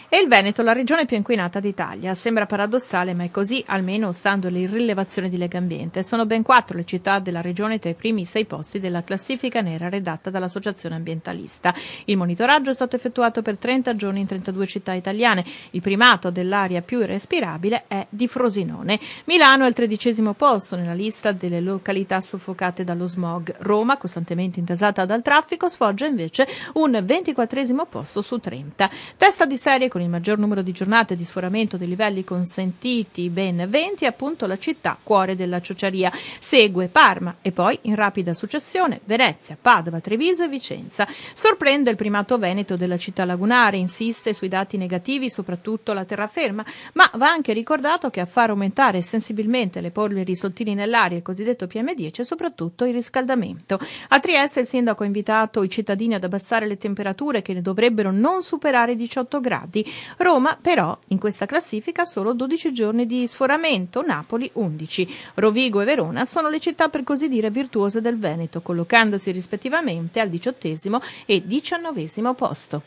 E il Veneto, la regione più inquinata d'Italia. Sembra paradossale, ma è così, almeno stando alle rilevazioni di Legambiente. Sono ben 4 le città della regione tra i primi 6 posti della classifica nera redatta dall'Associazione Ambientalista. Il monitoraggio è stato effettuato per 30 giorni in 32 città italiane. Il primato dell'area più irrespirabile è di Frosinone. Milano è al 13° posto nella lista delle località soffocate dallo smog. Roma, costantemente intasata dal traffico, sfoggia invece un 24° posto su 30. Testa di serie con il maggior numero di giornate di sforamento dei livelli consentiti, ben 20, è appunto la città cuore della ciociaria. Segue Parma e poi, in rapida successione, Venezia, Padova, Treviso e Vicenza. Sorprende il primato veneto della città lagunare, insiste sui dati negativi soprattutto la terraferma, ma va anche ricordato che a far aumentare sensibilmente le polveri sottili nell'aria, il cosiddetto PM10, è soprattutto il riscaldamento. A Trieste il sindaco ha invitato i cittadini ad abbassare le temperature che ne dovrebbero non superare i 18 gradi. Roma però in questa classifica ha solo 12 giorni di sforamento, Napoli 11. Rovigo e Verona sono le città per così dire virtuose del Veneto, collocandosi rispettivamente al 18° e 19° posto.